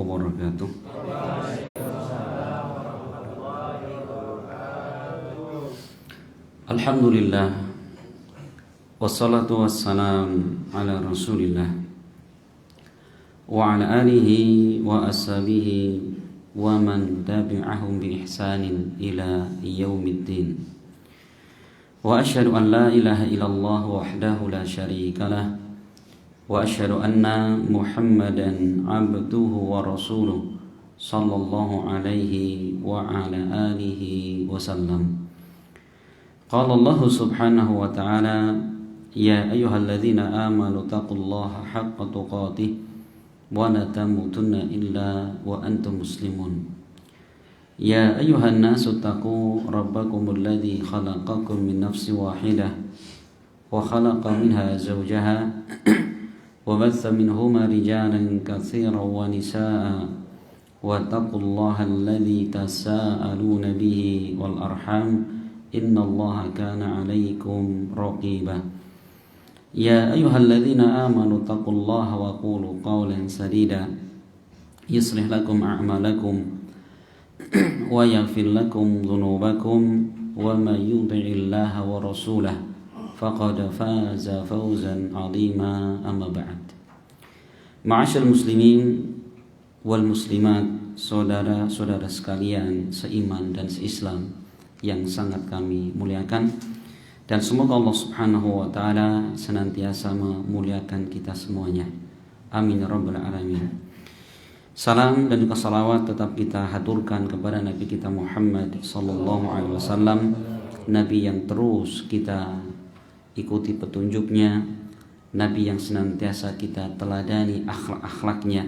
wabarakatuh. Alhamdulillah, wassalatu wassalam ala rasulillah wa ala alihi wa ashabihi wa man tabi'ahum bi ihsanin ila yaumiddin. Wa asyhadu an la ilaha illallah wahdahu la syarika lah wa asyhadu anna Muhammadan abduhu wa rasuluh sallallahu alaihi wa ala alihi wasallam. Qala Allah subhanahu wa ta'ala, ya ayyuhalladzina amanu taqullaha haqqa tuqatih wa la tamutunna illa wa antum muslimun. Ya ayyuhan nasu taqu rabbakumul ladzi khalaqakum min nafsin wahidah wa khalaqa minha zawjaha wa batha minhuma rijalan katsiran wa nisaa wa taqullaha alladzi tasaaluna bihi wal arham innallaha kana 'alaikum raqiba. Ya ayyuhalladzina amanu taqullaha wa qulu qawlan sadida yuslih lakum a'malakum wa yaghfir lakum dhunubakum wa may yuti'illaha wa rasulahu faqad faza fawzan 'azima. Amma ba'd. Ma'asyiral muslimin wal muslimat, saudara-saudara sekalian seiman dan seislam yang sangat kami muliakan, dan semoga Allah subhanahu wa ta'ala senantiasa memuliakan kita semuanya, amin ya rabbal alamin. Salam dan juga salawat tetap kita haturkan kepada Nabi kita Muhammad sallallahu alaihi wasallam, Nabi yang terus kita ikuti petunjuknya, Nabi yang senantiasa kita teladani akhlak-akhlaknya,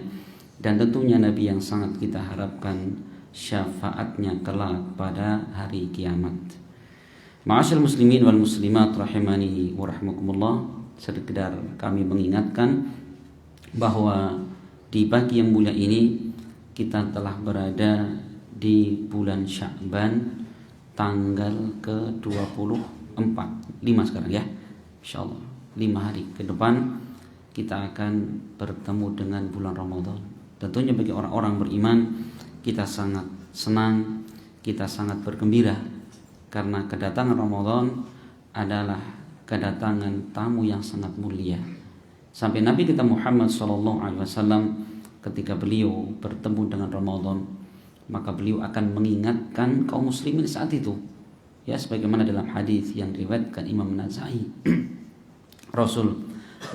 dan tentunya Nabi yang sangat kita harapkan syafaatnya kelak pada hari kiamat. Ma'asyiral muslimin wal muslimat rahimani wa rahmakumullah, sekedar kami mengingatkan bahwa di pagi yang mulia ini kita telah berada di bulan Sya'ban tanggal ke-24, 5 sekarang ya, insyaallah 5 hari ke depan kita akan bertemu dengan bulan Ramadan. Tentunya bagi orang-orang beriman kita sangat senang, kita sangat bergembira, karena kedatangan Ramadan adalah kedatangan tamu yang sangat mulia. Sampai Nabi kita Muhammad SAW ketika beliau bertemu dengan Ramadan, maka beliau akan mengingatkan kaum muslimin saat itu, ya, sebagaimana dalam hadis yang diriwayatkan Imam Nasa'i. Rasul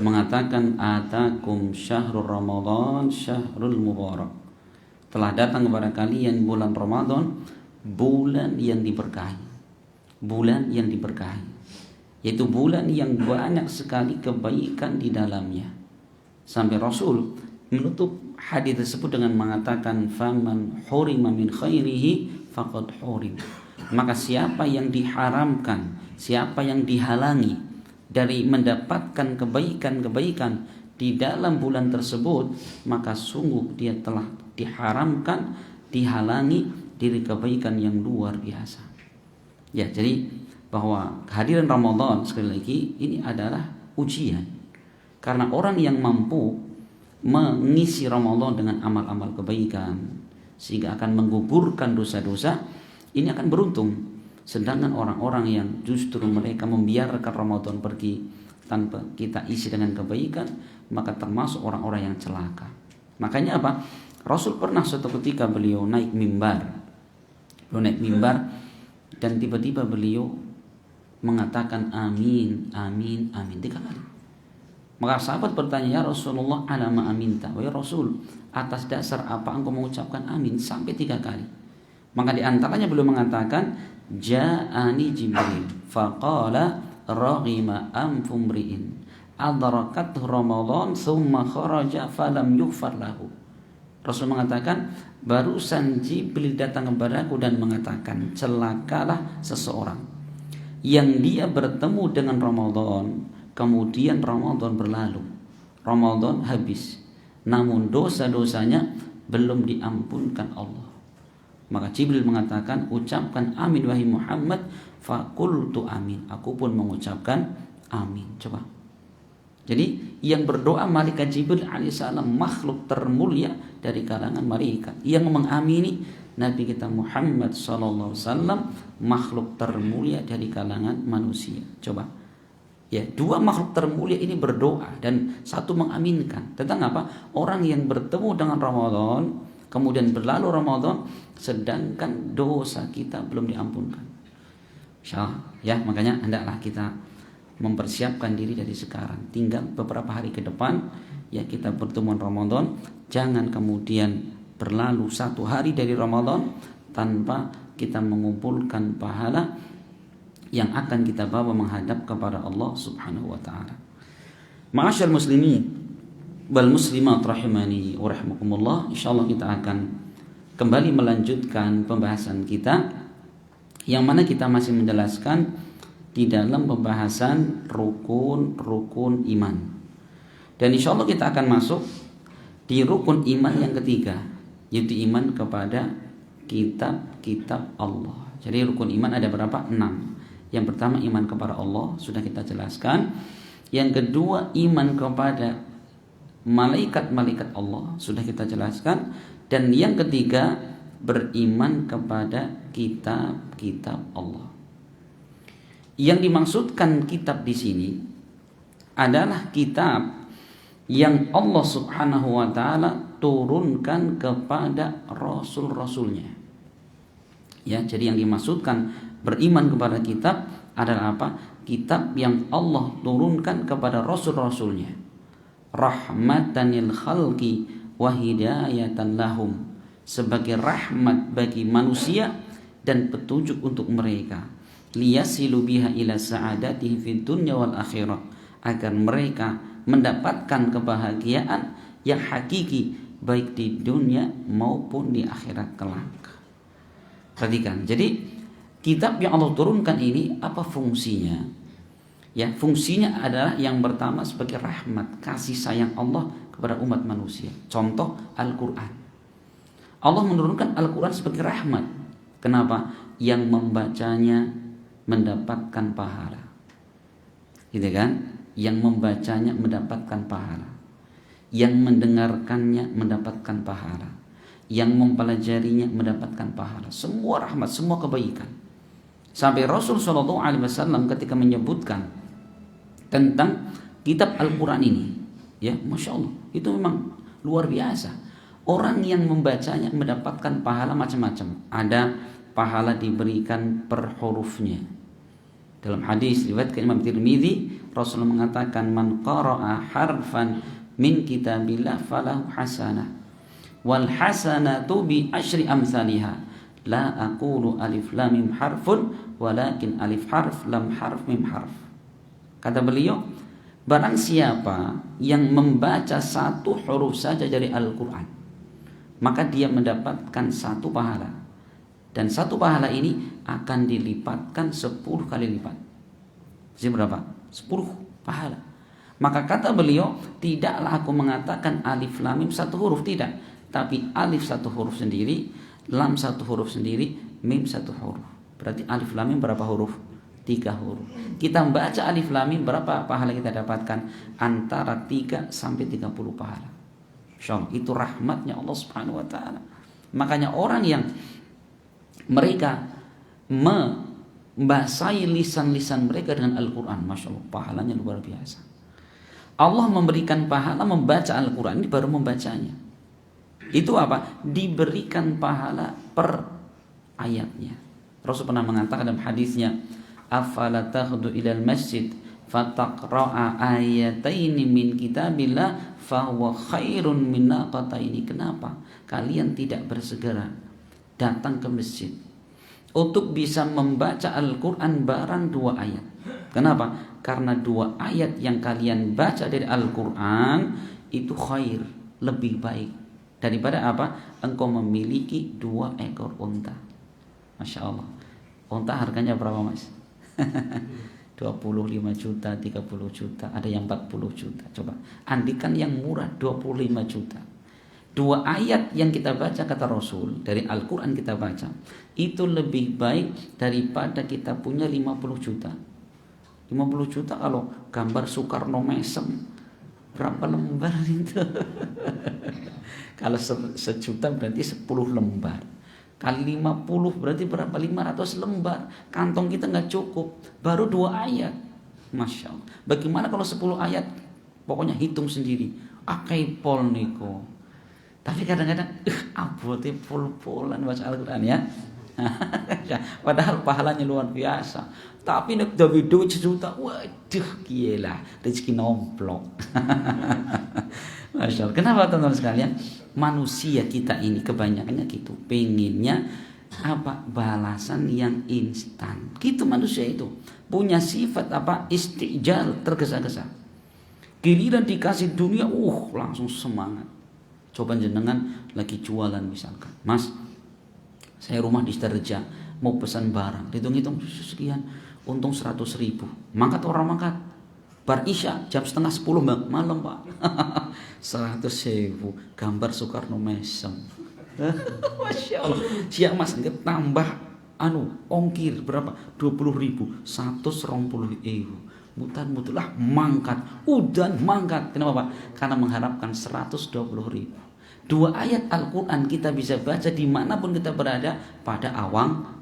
mengatakan, atakum syahrul Ramadan syahrul mubarak, telah datang kepada kalian bulan Ramadan, bulan yang diberkahi, bulan yang diberkahi, yaitu bulan yang banyak sekali kebaikan di dalamnya. Sampai Rasul menutup hadis tersebut dengan mengatakan, faman hurima min khairihi faqad hurim, maka siapa yang diharamkan, siapa yang dihalangi dari mendapatkan kebaikan-kebaikan di dalam bulan tersebut, maka sungguh dia telah diharamkan, dihalangi dari kebaikan yang luar biasa. Ya, jadi bahwa kehadiran Ramadan sekali lagi ini adalah ujian, karena orang yang mampu mengisi Ramadan dengan amal-amal kebaikan sehingga akan menggugurkan dosa-dosa, ini akan beruntung. Sedangkan orang-orang yang justru mereka membiarkan Ramadan pergi tanpa kita isi dengan kebaikan, maka termasuk orang-orang yang celaka. Makanya apa? Rasul pernah suatu ketika beliau naik mimbar, dan tiba-tiba beliau mengatakan amin, amin, amin 3 kali. Maka sahabat bertanya, ya Rasulullah, alama aminta, wahai Rasul, atas dasar apa engkau mengucapkan amin sampai 3 kali? Maka di antaranya beliau mengatakan, ja'ani Jibril faqala raghima anfum ri'in adrakathu Ramadan thumma kharaja falam yughfar lahu. Rasul mengatakan, barusan Jibril datang kepadaku dan mengatakan, celakalah seseorang yang dia bertemu dengan Ramadan, kemudian Ramadan berlalu, Ramadan habis, namun dosa-dosanya belum diampunkan Allah. Maka Jibril mengatakan, ucapkan amin wahai Muhammad. Fakultu amin, aku pun mengucapkan amin. Coba Jadi yang berdoa malaikat Jibril alaihissalam, makhluk termulia dari kalangan malaikat. Yang mengamini Nabi kita Muhammad sallallahu alaihi wasallam, makhluk termulia dari kalangan manusia. Coba. Ya, dua makhluk termulia ini berdoa dan satu mengaminkan. Tentang apa? Orang yang bertemu dengan Ramadan, kemudian berlalu Ramadan, sedangkan dosa kita belum diampunkan. Insyaallah, ya, makanya hendaklah kita mempersiapkan diri dari sekarang. Tinggal beberapa hari ke depan, ya, kita pertemuan Ramadan. Jangan kemudian berlalu satu hari dari Ramadan tanpa kita mengumpulkan pahala yang akan kita bawa menghadap kepada Allah Subhanahu wa taala. Ma'asyal muslimin wal muslimat rahimani wa rahimakumullah, insyaallah kita akan kembali melanjutkan pembahasan kita yang mana kita masih menjelaskan di dalam pembahasan rukun-rukun iman. Dan insyaallah kita akan masuk di rukun iman yang ketiga, yaitu iman kepada kitab-kitab Allah. Jadi rukun iman ada berapa? 6. Yang pertama iman kepada Allah, sudah kita jelaskan. Yang kedua iman kepada malaikat-malaikat Allah, sudah kita jelaskan. Dan yang ketiga beriman kepada kitab-kitab Allah. Yang dimaksudkan kitab di sini adalah kitab yang Allah Subhanahu wa taala turunkan kepada rasul-rasulnya. Ya, jadi yang dimaksudkan beriman kepada kitab adalah apa? Kitab yang Allah turunkan kepada rasul-rasulnya, rahmatanil khalqi wa hidayatan lahum, sebagai rahmat bagi manusia dan petunjuk untuk mereka, liyasilu biha ila sa'adatihi fid dunya wal akhirah, agar mereka mendapatkan kebahagiaan yang hakiki baik di dunia maupun di akhirat kelak. Perhatikan, jadi kitab yang Allah turunkan ini apa fungsinya? Ya, fungsinya adalah yang pertama sebagai rahmat, kasih sayang Allah kepada umat manusia. Contoh Al-Quran. Allah menurunkan Al-Quran sebagai rahmat. Kenapa? Yang membacanya mendapatkan pahala. Gitu kan? Yang membacanya mendapatkan pahala. Yang mendengarkannya mendapatkan pahala. Yang mempelajarinya mendapatkan pahala. Semua rahmat, semua kebaikan. Sampai Rasul Shallallahu Alaihi Wasallam ketika menyebutkan tentang kitab Al-Quran ini, ya, masya Allah, itu memang luar biasa. Orang yang membacanya mendapatkan pahala macam-macam. Ada pahala diberikan per hurufnya. Dalam hadis riwayat Imam Tirmidzi, Rasul mengatakan, man qara'a harfan min kitabillah falahu hasanah, wal hasanatu bi asyri amsalihah. La aqulu alif lam mim harfun walakin alif harf lam harf mim harf. Kata beliau, barang siapa yang membaca satu huruf saja dari Al-Quran, maka dia mendapatkan satu pahala. Dan satu pahala ini akan dilipatkan 10 kali lipat. Jadi berapa? 10 pahala. Maka kata beliau, tidaklah aku mengatakan alif lam mim satu huruf, tidak. Tapi alif satu huruf sendiri, lam satu huruf sendiri, mim satu huruf. Berarti alif lam mim berapa huruf? 3 huruf. Kita membaca alif lam mim, berapa pahala kita dapatkan? Antara 3 sampai 30 pahala. Insyaallah, itu rahmatnya Allah Subhanahu wa taala. Makanya orang yang mereka membasahi lisan-lisan mereka dengan Al-Quran, masya Allah, pahalanya luar biasa. Allah memberikan pahala membaca Al-Quran, ini baru membacanya. Itu apa? Diberikan pahala per ayatnya. Rasul pernah mengatakan dalam hadisnya, afala takhdu ilal masjid fataqra'a ayataini min kitabillah fahuwa khairun min naqataini. Kenapa kalian tidak bersegera datang ke masjid untuk bisa membaca Al-Quran barang 2 ayat? Kenapa? Karena 2 ayat yang kalian baca dari Al-Quran itu khair, lebih baik daripada apa? Engkau memiliki 2 ekor unta. Masya Allah. Unta harganya berapa, Mas? 25 juta, 30 juta, ada yang 40 juta. Coba andikan yang murah 25 juta. 2 ayat yang kita baca, kata Rasul, dari Al-Quran kita baca, itu lebih baik daripada kita punya 50 juta. 50 juta kalau gambar Soekarno mesem, Berapa lembar itu? Kalau sejuta berarti 10 lembar. Kali 50 berarti berapa? 500 lembar. Kantong kita nggak cukup. Baru 2 ayat. Masya Allah. Bagaimana kalau 10 ayat? Pokoknya hitung sendiri. Akai pol niko. Tapi kadang-kadang abote pol-polan baca Al-Quran ya. Padahal pahalanya luar biasa. Tapi nek duit sejuta, waduh gila, rezeki nomplok. Masya Allah. Kenapa teman-teman sekalian? Manusia kita ini kebanyakannya gitu, pengennya apa? Balasan yang instan. Gitu manusia itu. Punya sifat apa? Istijal, tergesa-gesa. Giliran dikasih dunia, langsung semangat. Coba jenengan lagi jualan misalkan, Mas, saya rumah di Sidoarjo, mau pesan barang, hitung-hitung sekian, untung 100.000. Mangkat orang mangkat. Bar Isya jam 9:30 malam Pak. 100.000 gambar Soekarno Mesem. Masya Allah. Siap Mas nggak tambah ongkir berapa? 20.000, 120.000. Mutar-mutarlah mangkat, udan mangkat. Kenapa Pak? Karena mengharapkan 120.000. 2 ayat Al-Quran kita bisa baca dimanapun kita berada, pada awang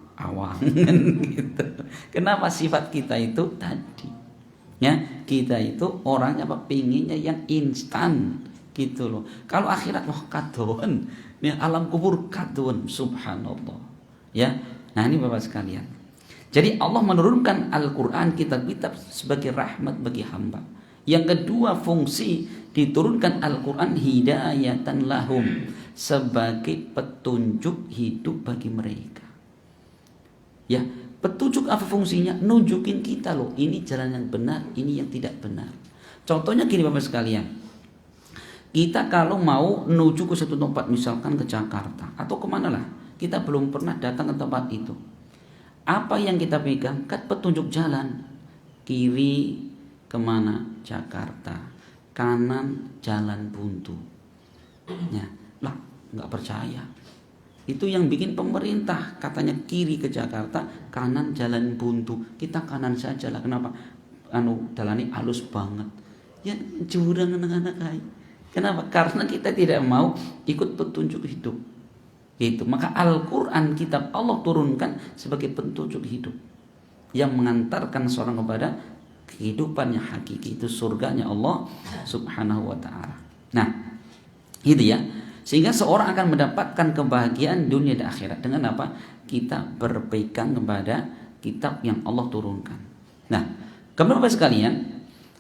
gitu. Kenapa? Sifat kita itu tadi ya, kita itu orangnya apa? Pinginnya yang instan gitu loh. Kalau akhirat kadon, ya alam kubur kadon, subhanallah ya. Nah ini Bapak sekalian, jadi Allah menurunkan Al-Quran, kitab-kitab sebagai rahmat bagi hamba. Yang kedua, fungsi diturunkan Al-Quran hidayatan lahum, sebagai petunjuk hidup bagi mereka. Ya, petunjuk apa fungsinya? Nunjukin kita loh, ini jalan yang benar, ini yang tidak benar. Contohnya gini Bapak sekalian, kita kalau mau menuju ke satu tempat, misalkan ke Jakarta atau kemana lah, kita belum pernah datang ke tempat itu. Apa yang kita pegang? Kan petunjuk jalan. Kiri kemana? Jakarta. Kanan jalan buntu. Ya, lah nggak percaya. Itu yang bikin pemerintah, katanya kiri ke Jakarta, kanan jalan buntu. Kita kanan saja lah. Kenapa? Dalane halus banget. Ya jurang anak-anak kai. Kenapa? Karena kita tidak mau ikut petunjuk hidup. Gitu. Maka Al-Quran, kitab Allah turunkan sebagai petunjuk hidup yang mengantarkan seorang kepada kehidupan yang hakiki, itu surganya Allah Subhanahu wa ta'ala. Nah, gitu ya. Sehingga seorang akan mendapatkan kebahagiaan dunia dan akhirat dengan apa? Kita berpegang kepada kitab yang Allah turunkan. Nah, kemudian Bapak sekalian,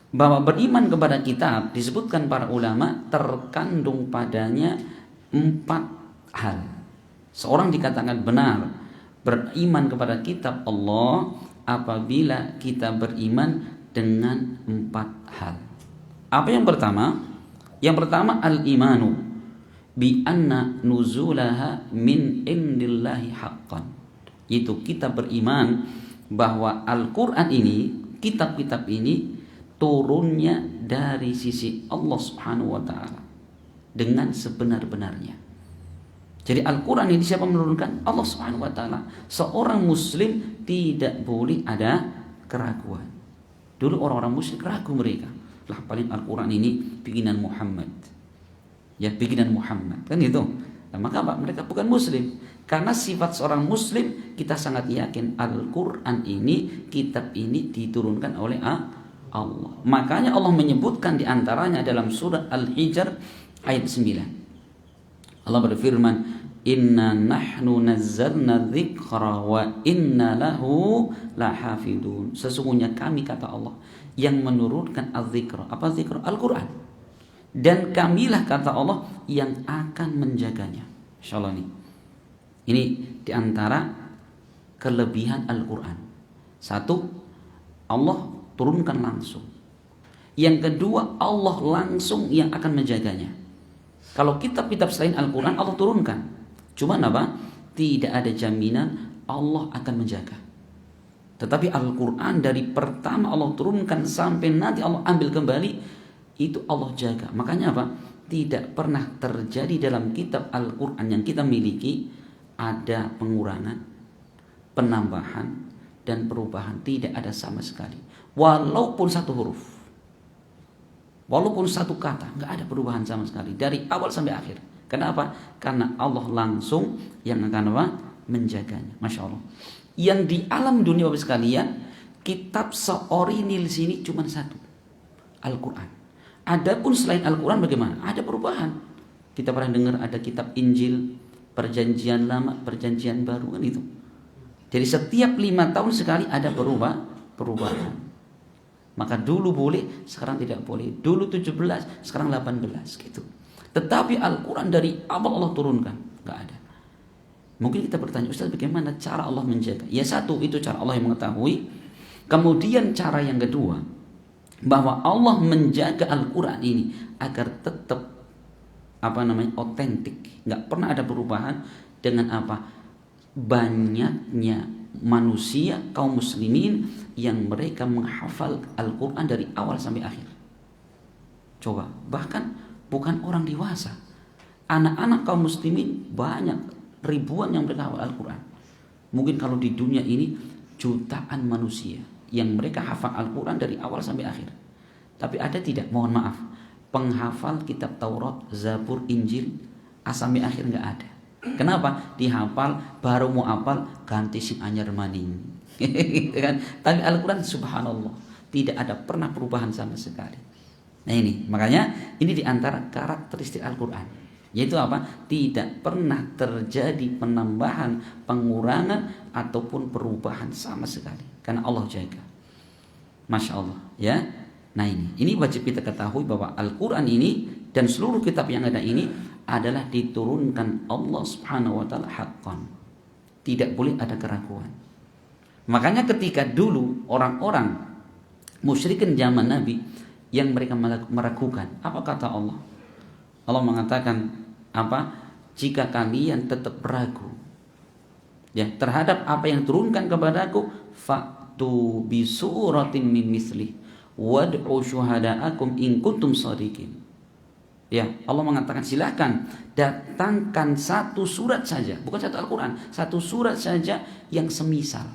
bahwa beriman kepada kitab disebutkan para ulama terkandung padanya 4 hal. Seorang dikatakan benar beriman kepada kitab Allah apabila kita beriman dengan 4 hal. Apa yang pertama? Yang pertama al-imanu bi anna nuzulaha min indillahi haqqan. Itu kita beriman bahwa Al-Quran ini, kitab-kitab ini turunnya dari sisi Allah Subhanahu wa ta'ala dengan sebenar-benarnya. Jadi Al-Quran ini siapa menurunkan? Allah Subhanahu wa ta'ala. Seorang muslim tidak boleh ada keraguan. Dulu orang-orang musyrik ragu mereka. Lah paling Al-Quran ini bikinan Muhammad. Ya bikinan Muhammad. Kan gitu. Nah, maka apa? Mereka bukan muslim. Karena sifat seorang muslim, kita sangat yakin Al-Quran ini, kitab ini diturunkan oleh Allah. Makanya Allah menyebutkan diantaranya dalam surat Al-Hijr ayat 9. Allah berfirman, Inna nahnu nazzalna dzikra wa inna lahu lahafidun. Sesungguhnya kami, kata Allah, yang menurunkan al-dzikra. Apa dzikra? Al-Quran. Dan kamilah, kata Allah, yang akan menjaganya. Insyaallah nih. Ini diantara kelebihan Al-Quran. Satu, Allah turunkan langsung. Yang kedua, Allah langsung yang akan menjaganya. Kalau kitab-kitab selain Al-Quran Allah turunkan, cuman apa? Tidak ada jaminan Allah akan menjaga. Tetapi Al-Quran dari pertama Allah turunkan sampai nanti Allah ambil kembali, itu Allah jaga. Makanya apa? Tidak pernah terjadi dalam kitab Al-Quran yang kita miliki ada pengurangan, penambahan, dan perubahan. Tidak ada sama sekali. Walaupun 1 huruf. Walaupun satu kata, nggak ada perubahan sama sekali dari awal sampai akhir. Kenapa? Karena Allah langsung yang akan apa? Menjaganya. Masya Allah. Yang di alam dunia Bapak sekalian, kitab seorinil sini cuma satu, Al-Quran. Adapun selain Al-Quran bagaimana? Ada perubahan. Kita pernah dengar ada kitab Injil, Perjanjian Lama, Perjanjian Baru, kan itu. Jadi setiap 5 tahun sekali ada perubahan. Maka dulu boleh, sekarang tidak boleh. Dulu 17, sekarang 18 gitu. Tetapi Al-Quran dari awal Allah turunkan, nggak ada. Mungkin kita bertanya, Ustaz, bagaimana cara Allah menjaga? Ya satu, itu cara Allah yang mengetahui. Kemudian cara yang kedua, bahwa Allah menjaga Al-Quran ini agar tetap otentik, nggak pernah ada perubahan. Dengan apa? Banyaknya manusia kaum muslimin yang mereka menghafal Al-Quran dari awal sampai akhir. Coba, bahkan bukan orang dewasa, anak-anak kaum muslimin banyak, ribuan yang mereka hafal Al-Quran. Mungkin kalau di dunia ini jutaan manusia yang mereka hafal Al-Quran dari awal sampai akhir. Tapi ada tidak? Mohon maaf, penghafal kitab Taurat, Zabur, Injil sampai akhir nggak ada. Kenapa? Dihafal, baru mau hafal ganti sing anyar maning. Kan? Tapi Al-Quran subhanallah tidak ada pernah perubahan sama sekali. Nah ini, makanya ini diantara karakteristik Al-Quran, yaitu apa? Tidak pernah terjadi penambahan, pengurangan ataupun perubahan sama sekali, karena Allah jaga. Masya Allah, ya. Nah ini wajib kita ketahui bahwa Al-Quran ini dan seluruh kitab yang ada ini adalah diturunkan Allah Subhanahu wa taala haqqan. Tidak boleh ada keraguan. Makanya ketika dulu orang-orang musyrikin zaman Nabi yang mereka meragukan, apa kata Allah? Allah mengatakan apa? Jika kalian tetap ragu ya terhadap apa yang turunkan kepadaku, fa'tu bi suratin min mislih wad'u syuhada'akum in kuntum shadiqin. Ya, Allah mengatakan silahkan datangkan satu surat saja, bukan satu Al-Quran, satu surat saja yang semisal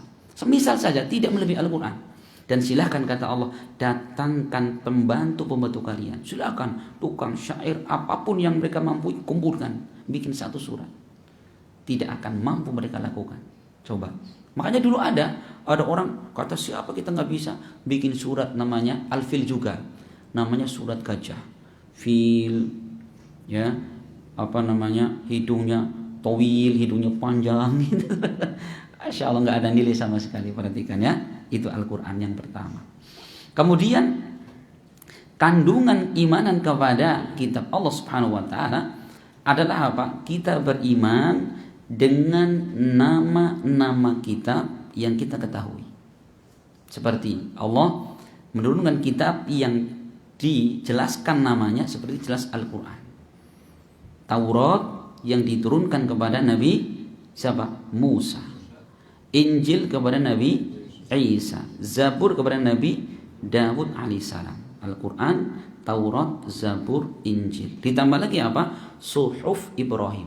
saja, tidak melebihi Al-Quran. Dan silahkan kata Allah, datangkan pembantu kalian. Silahkan tukang syair apapun yang mereka mampu kumpulkan, bikin satu surat. Tidak akan mampu mereka lakukan. Coba. Makanya dulu ada orang kata siapa kita nggak bisa bikin surat namanya Al-Fil juga, namanya surat gajah. Fil, ya hidungnya towil, hidungnya panjang gitu. Masya Allah, nggak ada nilai sama sekali. Perhatikan ya, itu Al-Quran yang pertama. Kemudian kandungan imanan kepada kitab Allah Subhanahu wa taala adalah apa? Kita beriman dengan nama-nama kitab yang kita ketahui. Seperti Allah menurunkan kitab yang dijelaskan namanya seperti jelas Al-Quran. Taurat yang diturunkan kepada Nabi siapa? Musa. Injil kepada Nabi Isa. Zabur kepada Nabi Dawud alaihissalam. Al-Quran, Taurat, Zabur, Injil. Ditambah lagi apa? Suhuf Ibrahim.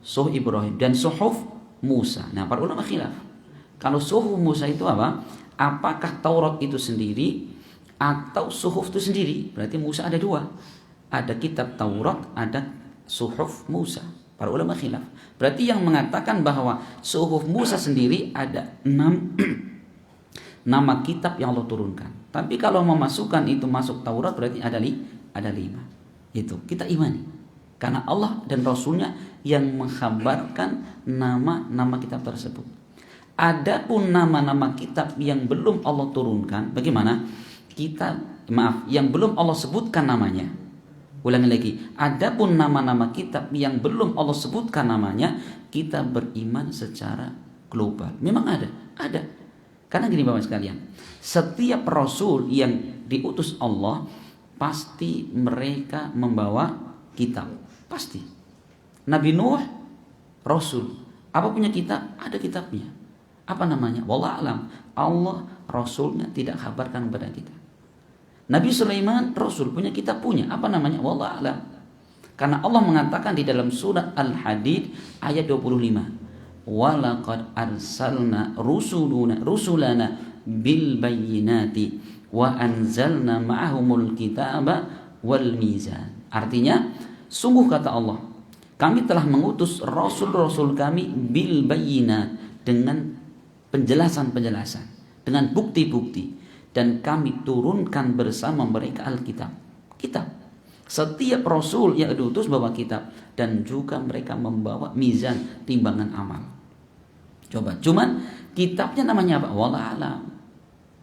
Suhuf Ibrahim dan Suhuf Musa. Nah, para ulama khilaf. Kalau Suhuf Musa itu apa? Apakah Taurat itu sendiri atau Suhuf itu sendiri? Berarti Musa ada dua. Ada kitab Taurat, ada Suhuf Musa. Para ulama khilaf. Berarti yang mengatakan bahwa Suhuf Musa sendiri ada 6 nama kitab yang Allah turunkan. Tapi kalau memasukkan itu masuk Taurat berarti ada 5. Itu kita imani. Karena Allah dan Rasulnya yang mengkhabarkan nama-nama kitab tersebut. Adapun nama-nama kitab yang belum Allah turunkan, bagaimana? Yang belum Allah sebutkan namanya. Ulangi lagi. Adapun nama-nama kitab yang belum Allah sebutkan namanya, kita beriman secara global. Memang ada. Karena gini Bapak sekalian, setiap rasul yang diutus Allah pasti mereka membawa kitab, pasti. Nabi Nuh rasul, apa punya kitab? Ada kitabnya. Apa namanya? Wallahu a'lam. Allah rasulnya tidak kabarkan kepada kita. Nabi Sulaiman Rasul punya kitab, punya apa namanya? Wallahu a'lam. Karena Allah mengatakan di dalam surat Al-Hadid ayat 25, walaqad arsalna rusulana bil bayyinati wa anzalna ma'ahumul kitaba wal mizan. Artinya, sungguh kata Allah, kami telah mengutus rasul-rasul kami bil bayyinat, dengan penjelasan-penjelasan, dengan bukti-bukti, dan kami turunkan bersama mereka Alkitab, kitab. Setiap rasul yang diutus bawa kitab, dan juga mereka membawa mizan, timbangan amal. Coba, cuman kitabnya namanya apa? Wallahu a'lam.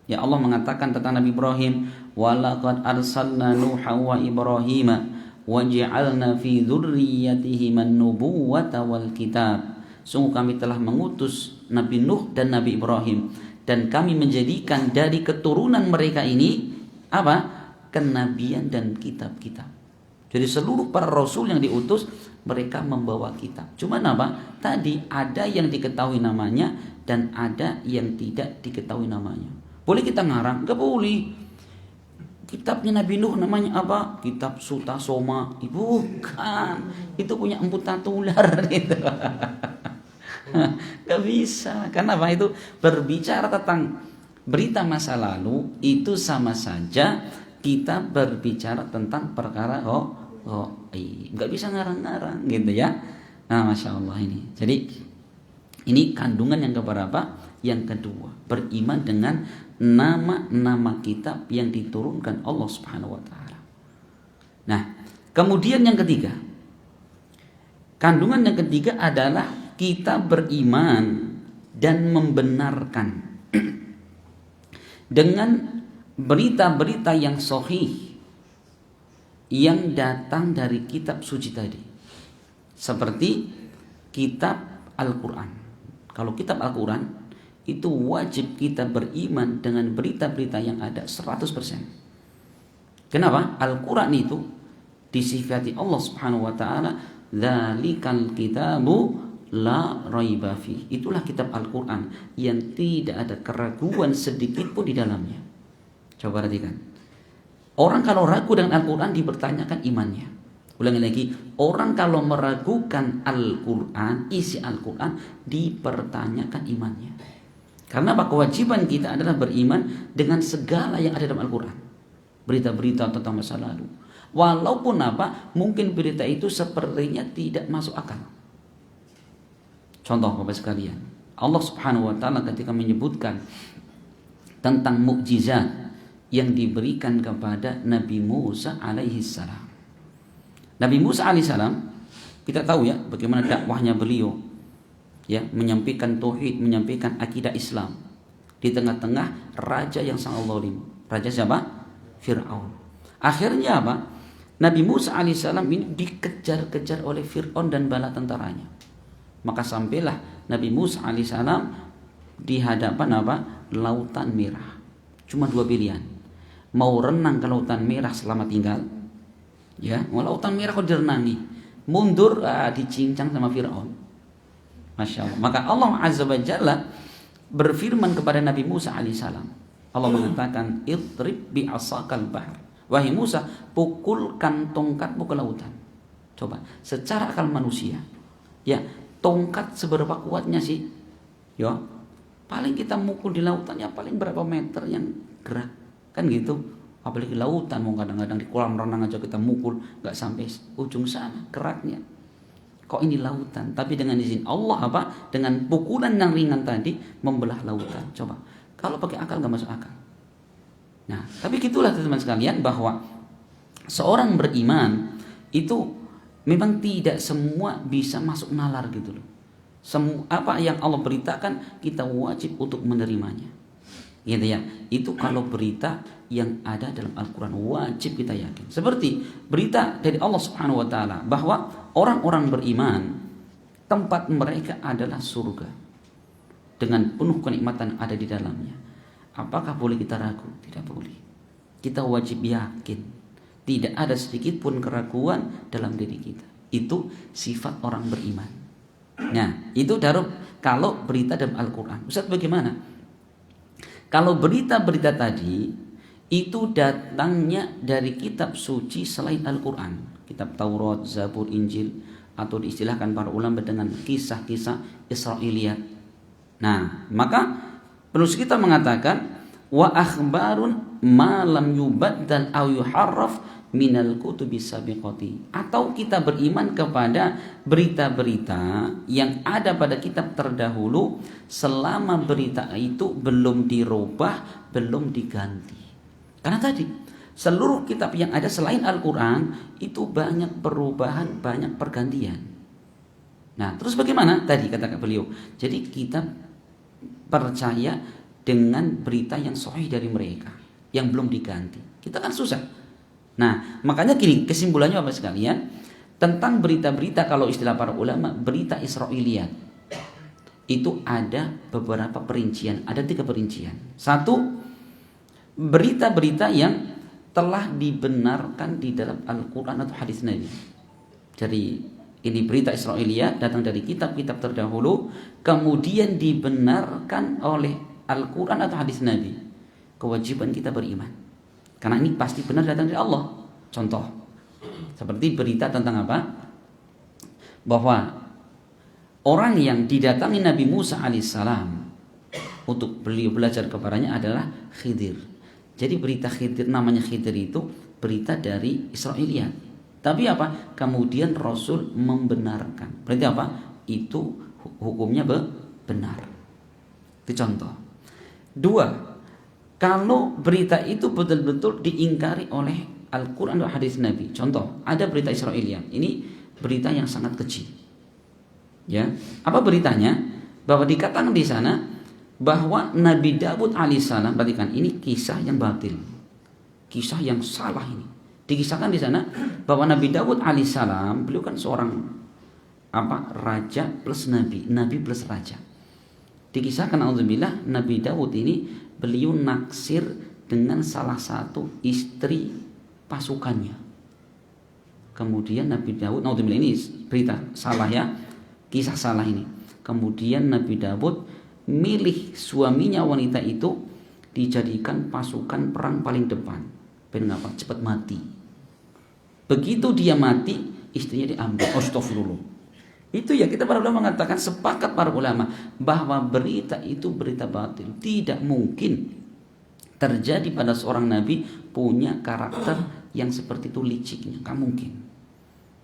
Ya, Allah mengatakan tentang Nabi Ibrahim, walaqad arsalna Nuha wa Ibrahima wa ja'alna fi dzurriyyatihim an-nubuwwata wal kitab. Sungguh kami telah mengutus Nabi Nuh dan Nabi Ibrahim, dan kami menjadikan dari keturunan mereka ini apa? Kenabian dan kitab-kitab. Jadi seluruh para rasul yang diutus, mereka membawa kitab. Cuman apa? Tadi ada yang diketahui namanya dan ada yang tidak diketahui namanya. Boleh kita ngarang? Enggak boleh. Kitabnya Nabi Nuh namanya apa? Kitab Suta Soma. Bukan. Itu punya Empu Tatular gitu. Gak bisa. Karena apa? Itu berbicara tentang berita masa lalu, itu sama saja kita berbicara tentang perkara nggak bisa ngarang-ngarang gitu ya. Nah, Masya Allah ini. Jadi ini kandungan yang keberapa? Yang kedua, beriman dengan nama-nama kitab yang diturunkan Allah Subhanahu wa taala. Nah, kemudian yang ketiga, kandungan yang ketiga adalah kita beriman dan membenarkan dengan berita-berita yang sahih yang datang dari kitab suci tadi. Seperti kitab Al-Quran. Kalau kitab Al-Quran, itu wajib kita beriman dengan berita-berita yang ada 100%. Kenapa? Al-Quran itu disifati Allah Subhanahu wa taala, dzalikal kitabu la raiba fi. Itulah kitab Al-Quran yang tidak ada keraguan sedikit pun di dalamnya. Coba perhatikan. Orang kalau ragu dengan Al-Quran dipertanyakan imannya. Ulangi lagi, orang kalau meragukan Al-Quran, isi Al-Quran, dipertanyakan imannya. Karena apa? Kewajiban kita adalah beriman dengan segala yang ada dalam Al-Quran. Berita-berita tentang masa lalu. Walaupun apa? Mungkin berita itu sepertinya tidak masuk akal. Contoh Bapak sekalian, Allah Subhanahu wa taala ketika menyebutkan tentang mukjizat yang diberikan kepada Nabi Musa alaihi salam. Nabi Musa alaihi salam, kita tahu ya bagaimana dakwahnya beliau, ya, menyampaikan tauhid, menyampaikan akidah Islam di tengah-tengah raja yang sangat zalim. Raja siapa? Fir'aun. Akhirnya apa? Nabi Musa alaihissalam ini dikejar-kejar oleh Fir'aun dan bala tentaranya. Maka sampailah Nabi Musa alaihissalam di hadapan apa? Lautan Merah. Cuma dua pilihan. Mau renang ke Lautan Merah selama tinggal, ya, mau Lautan Merah kok direnangi, mundur dicincang sama Fir'aun. Masya Allah. Maka Allah Azza wa Jalla berfirman kepada Nabi Musa alaihissalam. Allah mengatakan, idrib bi'asakal bahr. Wahai Musa, pukulkan tongkatmu ke lautan. Coba, secara akal manusia, ya, tongkat seberapa kuatnya sih? Ya, paling kita mukul di lautan ya paling berapa meter yang gerak, kan gitu. Apalagi lautan, mau kadang-kadang di kolam renang aja kita mukul nggak sampai ujung sana geraknya. Kok ini lautan? Tapi dengan izin Allah apa? Dengan pukulan yang ringan tadi membelah lautan. Coba, kalau pakai akal nggak masuk akal. Nah, tapi gitulah teman-teman sekalian, bahwa seorang beriman itu memang tidak semua bisa masuk nalar gitu loh. Semua apa yang Allah beritakan kita wajib untuk menerimanya. Gitu ya. Itu kalau berita yang ada dalam Al-Quran wajib kita yakin. Seperti berita dari Allah Subhanahu wa taala bahwa orang-orang beriman tempat mereka adalah surga dengan penuh kenikmatan ada di dalamnya. Apakah boleh kita ragu? Tidak boleh. Kita wajib yakin. Tidak ada sedikit pun keraguan dalam diri kita. Itu sifat orang beriman. Nah, itu kalau berita dalam Al-Quran. Ustaz, bagaimana? Kalau berita-berita tadi itu datangnya dari kitab suci selain Al-Quran, kitab Taurat, Zabur, Injil, atau diistilahkan para ulama dengan kisah-kisah Israiliyat. Nah, maka penulis kita mengatakan wa akhbarun ma lam yubaddal aw yuharraf minal kutubi sabiqati, atau kita beriman kepada berita-berita yang ada pada kitab terdahulu selama berita itu belum dirubah, belum diganti. Karena tadi seluruh kitab yang ada selain Al-Quran itu banyak perubahan, banyak pergantian. Nah, terus bagaimana? Tadi kata beliau, jadi kita percaya dengan berita yang sahih dari mereka yang belum diganti. Kita kan susah. Nah, makanya gini, kesimpulannya Bapak sekalian, tentang berita-berita, kalau istilah para ulama, berita Israiliyat itu ada beberapa perincian, ada 3 perincian. 1, berita-berita yang telah dibenarkan di dalam Al-Quran atau hadis Nabi. Jadi ini berita Israiliyat datang dari kitab-kitab terdahulu, kemudian dibenarkan oleh Al-Quran atau hadis Nabi. Kewajiban kita beriman, karena ini pasti benar datang dari Allah. Contoh, seperti berita tentang apa? Bahwa orang yang didatangi Nabi Musa alaihissalam untuk beliau belajar kepadanya adalah Khidir. Jadi berita Khidir, namanya Khidir itu berita dari Israiliyat. Tapi apa? Kemudian Rasul membenarkan. Berarti apa? Itu hukumnya benar. Itu contoh. 2, kalau berita itu betul-betul diingkari oleh Al-Quran dan hadis Nabi. Contoh, ada berita Israiliyat. Ini berita yang sangat kecil. Ya, apa beritanya? Bahwa dikatakan di sana bahwa Nabi Daud alaihissalam, perhatikan, ini kisah yang batil, kisah yang salah ini. Dikisahkan di sana bahwa Nabi Daud alaihissalam, beliau kan seorang raja plus nabi, nabi plus raja. Dikisahkan, auzubillah, Nabi Daud ini beliau naksir dengan salah satu istri pasukannya. Kemudian Nabi Daud, naudzubillah, ini berita salah ya, kisah salah ini. Kemudian Nabi Daud milih suaminya wanita itu dijadikan pasukan perang paling depan. Kenapa? Cepat mati. Begitu dia mati, istrinya diambil. Astagfirullah. Itu ya, kita para ulama mengatakan, sepakat para ulama bahwa berita itu berita batil. Tidak mungkin terjadi pada seorang nabi punya karakter yang seperti itu liciknya, nggak mungkin.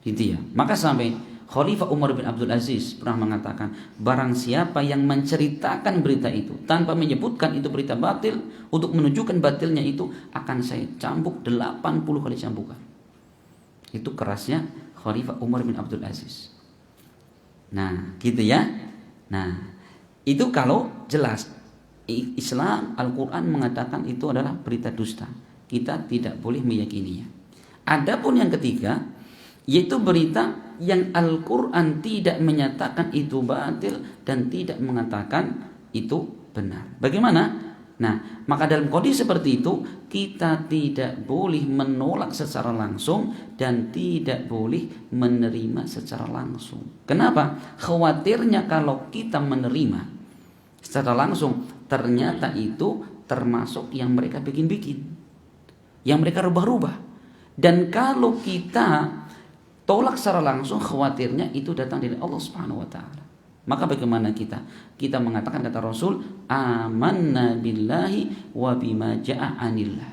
Gitu ya. Maka sampai Khalifah Umar bin Abdul Aziz pernah mengatakan, barang siapa yang menceritakan berita itu tanpa menyebutkan itu berita batil, untuk menunjukkan batilnya itu akan saya cambuk 80 kali cambukan. Itu kerasnya Khalifah Umar bin Abdul Aziz. Nah, gitu ya. Nah, itu kalau jelas Islam, Al-Quran mengatakan itu adalah berita dusta. Kita tidak boleh meyakininya. Adapun yang ketiga, yaitu berita yang Al-Quran tidak menyatakan itu batil dan tidak mengatakan itu benar. Bagaimana? Nah, maka dalam kondisi seperti itu kita tidak boleh menolak secara langsung dan tidak boleh menerima secara langsung. Kenapa? Khawatirnya kalau kita menerima secara langsung, ternyata itu termasuk yang mereka bikin-bikin, yang mereka rubah-rubah. Dan kalau kita tolak secara langsung, khawatirnya itu datang dari Allah Subhanahu wa taala. Maka bagaimana kita? Kita mengatakan, kata Rasul, amanna billahi wa bima ja'a anillah.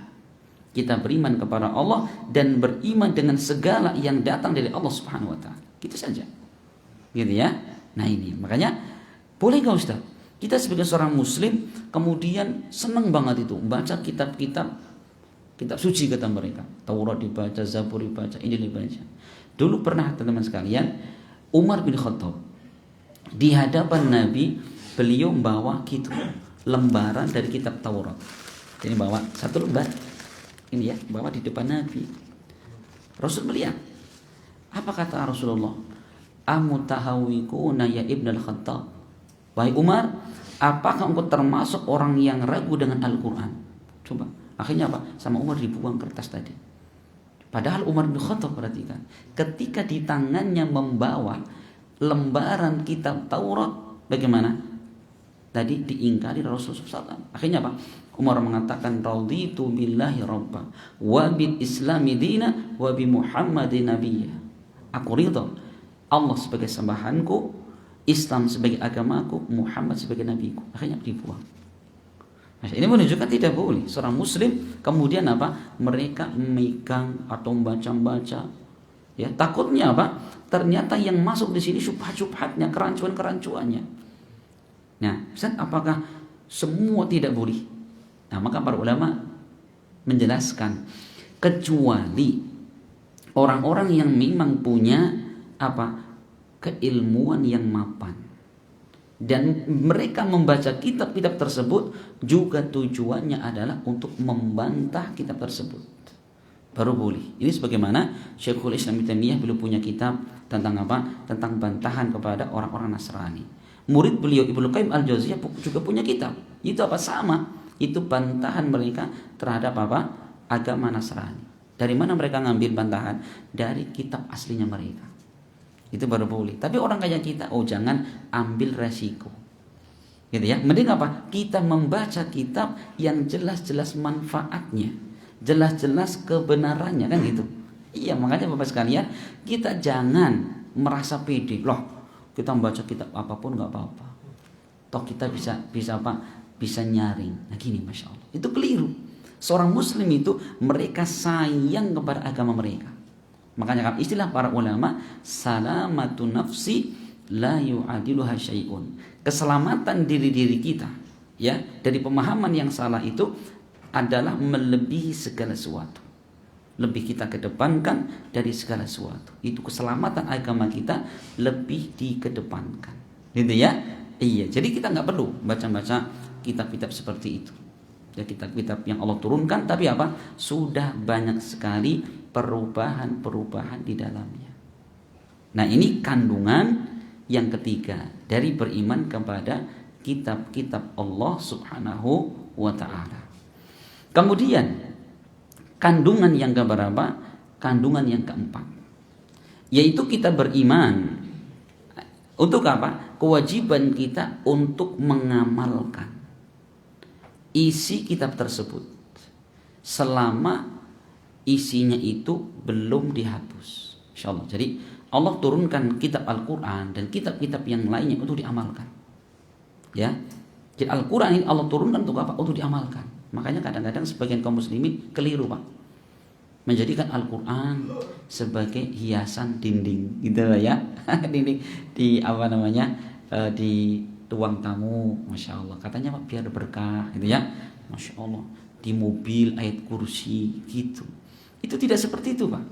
Kita beriman kepada Allah dan beriman dengan segala yang datang dari Allah Subhanahu wa taala. Gitu saja. Gitu ya. Nah, ini makanya boleh enggak Ustaz? Kita sebagai seorang muslim kemudian senang banget itu baca kitab-kitab suci kata mereka. Taurat dibaca, Zabur dibaca, Injil dibaca. Dulu pernah teman-teman sekalian, Umar bin Khattab di hadapan Nabi, beliau membawa gitu lembaran dari kitab Taurat. Jadi bawa satu lembar, ini ya, bawa di depan Nabi. Rasul melihat. Apa kata Rasulullah? Amutahawikuna ya Ibn al-Khattab. Wahai Umar, apakah engkau termasuk orang yang ragu dengan Al-Quran? Coba. Akhirnya apa? Sama Umar dibuang kertas tadi. Padahal Umar bin Khattab, perhatikan, ketika di tangannya membawa lembaran kitab Taurat, bagaimana? Tadi diingkari Rasulullah SAW. Akhirnya apa? Umar mengatakan, raditu billahi rabba wa bil islami dina wa bi Muhammadin nabiyya. Aku ridha Allah sebagai sembahanku, Islam sebagai agamaku, Muhammad sebagai nabiku. Akhirnya dibuang. Ini menunjukkan tidak boleh seorang muslim kemudian apa? Mereka memegang atau membaca-baca. Ya, takutnya apa? Ternyata yang masuk di sini syubhat-syubhatnya, kerancuan-kerancuannya. Nah, Ustaz, apakah semua tidak boleh? Nah, maka para ulama menjelaskan kecuali orang-orang yang memang punya apa? Keilmuan yang mapan. Dan mereka membaca kitab-kitab tersebut juga tujuannya adalah untuk membantah kitab tersebut, baru boleh. Ini sebagaimana Syekhul Islam Ibnu Taimiyah beliau punya kitab tentang apa? Tentang bantahan kepada orang-orang Nasrani. Murid beliau Ibnu Qayyim Al-Jauziyah juga punya kitab. Itu apa? Sama. Itu bantahan mereka terhadap apa? Agama Nasrani. Dari mana mereka ngambil bantahan? Dari kitab aslinya mereka. Itu baru boleh. Tapi orang kayak kita, jangan ambil resiko. Gitu ya. Mending apa? Kita membaca kitab yang jelas-jelas manfaatnya, jelas-jelas kebenarannya, kan gitu. Iya, makanya Bapak sekalian, kita jangan merasa pede. Loh, kita membaca kitab apapun nggak apa-apa. Toh kita bisa apa? Bisa nyaring. Nah gini, Masya Allah. Itu keliru. Seorang muslim itu mereka sayang kepada agama mereka. Makanya kan istilah para ulama, salamatu nafsi la yu'adiluha syai'un. Keselamatan diri-diri kita ya dari pemahaman yang salah itu adalah melebihi segala sesuatu. Lebih kita kedepankan dari segala sesuatu. Itu keselamatan agama kita lebih dikedepankan. Gitu ya? Iya, jadi kita nggak perlu baca-baca kitab-kitab seperti itu. Ya, kitab-kitab yang Allah turunkan, tapi apa? Sudah banyak sekali perubahan-perubahan di dalamnya. Nah, ini kandungan yang ketiga dari beriman kepada kitab-kitab Allah Subhanahu wa ta'ala. Kemudian kandungan yang keberapa? Kandungan yang keempat, yaitu kita beriman untuk apa? Kewajiban kita untuk mengamalkan isi kitab tersebut selama isinya itu belum dihapus, insyaallah. Jadi Allah turunkan kitab Al-Quran dan kitab-kitab yang lainnya untuk diamalkan. Ya, jadi Al-Quran ini Allah turunkan untuk apa? Untuk diamalkan. Makanya kadang-kadang sebagian kaum muslimin keliru, Pak, menjadikan Al-Quran sebagai hiasan dinding, gitu lah ya. Dinding di apa namanya, di tuang tamu, masya Allah. Katanya Pak biar berkah, gitu ya. Masya Allah. Di mobil ayat kursi, gitu. Itu tidak seperti itu, Pak.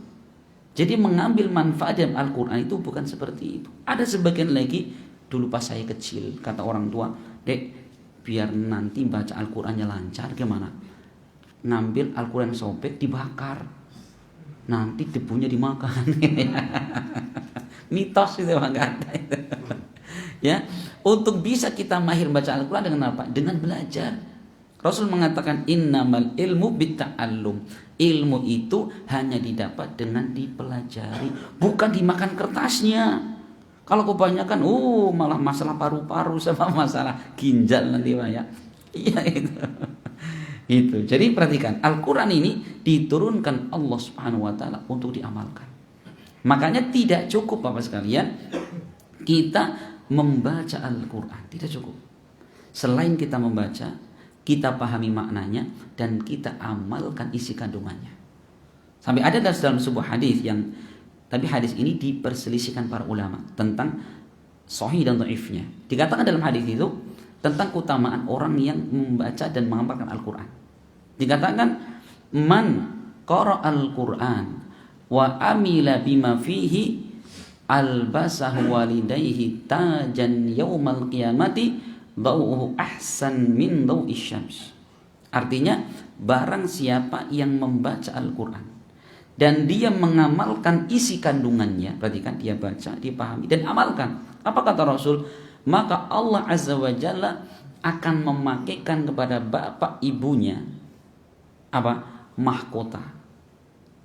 Jadi mengambil manfaat dalam Al-Quran itu bukan seperti itu. Ada sebagian lagi, dulu pas saya kecil, kata orang tua, Dek, biar nanti baca Al-Qurannya lancar, gimana? Ngambil Al-Quran sobek, dibakar. Nanti debunya dimakan. Mitos itu, Pak, nggak ada itu. Ya, untuk bisa kita mahir baca Al-Quran dengan apa? Dengan belajar. Rasul mengatakan innamal ilmu bitta'allum. Ilmu itu hanya didapat dengan dipelajari, bukan dimakan kertasnya. Kalau kebanyakan malah masalah paru-paru sama masalah ginjal nanti, Pak, ya. Iya itu. Itu. Jadi perhatikan, Al-Qur'an ini diturunkan Allah Subhanahu wa taala untuk diamalkan. Makanya tidak cukup Bapak sekalian kita membaca Al-Qur'an, tidak cukup. Selain kita membaca, kita pahami maknanya dan kita amalkan isi kandungannya. Sampai ada dalam sebuah hadis yang, tapi hadis ini diperselisihkan para ulama tentang sahih dan dhaifnya. Dikatakan dalam hadis itu tentang keutamaan orang yang membaca dan mengamalkan Al-Qur'an. Dikatakan man qara al-Qur'an wa amila bima fihi albasahu walidayhi tajan yaumal qiyamati dau'uhu ahsan min dau'is syams. Artinya barang siapa yang membaca Al-Quran dan dia mengamalkan isi kandungannya, perhatikan, dia baca, dipahami dan amalkan. Apa kata Rasul? Maka Allah Azza wa Jalla akan memakaikan kepada bapak ibunya apa? Mahkota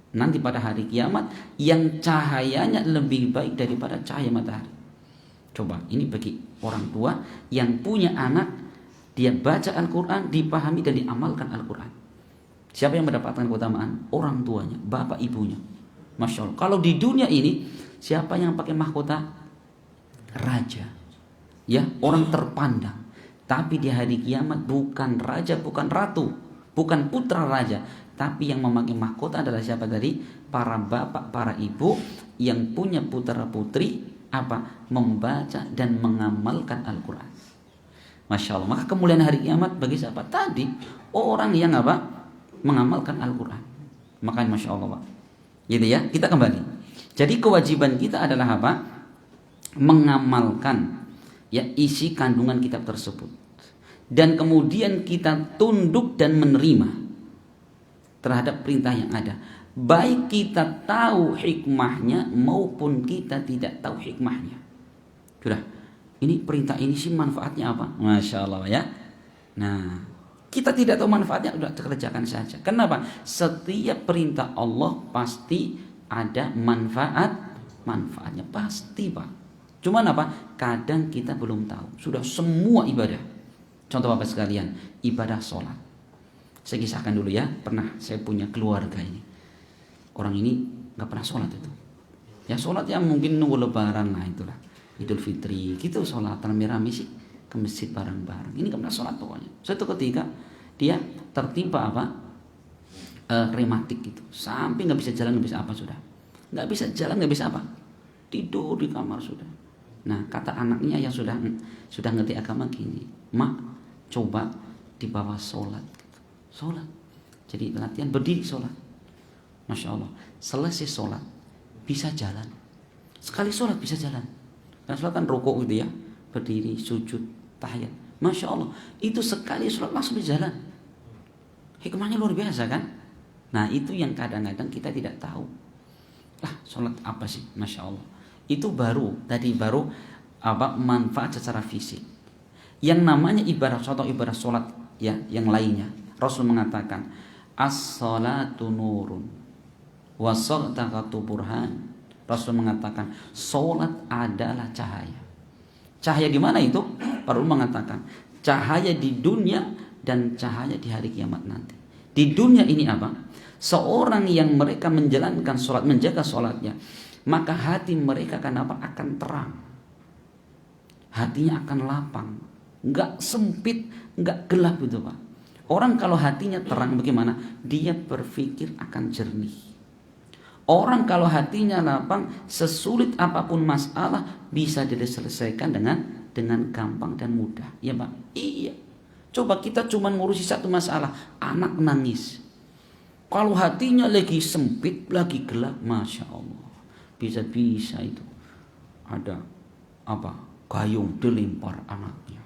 nanti pada hari kiamat yang cahayanya lebih baik daripada cahaya matahari. Coba, ini bagi orang tua yang punya anak, dia baca Al-Quran, dipahami dan diamalkan Al-Quran. Siapa yang mendapatkan keutamaan? Orang tuanya, bapak ibunya. Masya Allah. Kalau di dunia ini, siapa yang pakai mahkota? Raja. Ya, orang terpandang. Tapi di hari kiamat bukan raja, bukan ratu, bukan putra raja, tapi yang memakai mahkota adalah siapa tadi? Para bapak, para ibu yang punya putra putri apa? Membaca dan mengamalkan Al-Quran. Masya Allah. Maka kemuliaan hari kiamat bagi siapa? Tadi orang yang apa? Mengamalkan Al-Quran. Makanya Masya Allah Pak. Gitu ya. Kita kembali. Jadi kewajiban kita adalah apa? Mengamalkan ya isi kandungan kitab tersebut. Dan kemudian kita tunduk dan menerima terhadap perintah yang ada. Baik kita tahu hikmahnya maupun kita tidak tahu hikmahnya. Sudah. Ini perintah ini sih manfaatnya apa? Masya Allah ya. Nah, kita tidak tahu manfaatnya, sudah kerjakan saja. Kenapa? Setiap perintah Allah pasti ada manfaatnya pasti Pak. Cuman apa? Kadang kita belum tahu. Sudah semua ibadah. Contoh Bapak sekalian, ibadah sholat. Saya kisahkan dulu ya. Pernah saya punya keluarga ini. Orang ini nggak pernah sholat itu. Ya sholat yang mungkin nunggu lebaran lah itulah. Idul Fitri gitu sholat rame-rame sih ke masjid bareng-bareng. Ini nggak pernah sholat pokoknya. Suatu ketika dia tertimpa apa? Rematik gitu. Sampai nggak bisa jalan, nggak bisa apa sudah. Nggak bisa jalan, nggak bisa apa. Tidur di kamar sudah. Nah kata anaknya yang sudah ngerti agama gini, mak coba dibawa sholat, sholat. Jadi latihan berdiri sholat. Masya Allah. Selesai sholat bisa jalan. Sekali sholat bisa jalan. Karena sholat kan rukuk gitu ya, berdiri, sujud, tahiyat. Masya Allah. Itu sekali sholat langsung bisa jalan. Hikmahnya luar biasa kan? Nah itu yang kadang-kadang kita tidak tahu. Lah sholat apa sih? Masya Allah. Itu baru apa manfaat secara fisik. Yang namanya ibadah sholat ya yang lainnya. Rasul mengatakan as-salatu nurun wa sadaqatu burhan. Rasul mengatakan sholat adalah cahaya. Cahaya di mana itu? Rasul mengatakan cahaya di dunia dan cahaya di hari kiamat nanti. Di dunia ini apa? Seorang yang mereka menjalankan sholat, menjaga sholatnya, maka hati mereka akan apa? Akan terang. Hatinya akan lapang. Enggak sempit, enggak gelap gitu Pak. Orang kalau hatinya terang bagaimana? Dia berpikir akan jernih. Orang kalau hatinya lapang, sesulit apapun masalah bisa diselesaikan dengan gampang dan mudah. Ya Pak? Iya. Coba kita cuma ngurusi satu masalah, anak nangis. Kalau hatinya lagi sempit, lagi gelap, Masya Allah. Bisa-bisa itu ada apa? Gayung dilempar anaknya.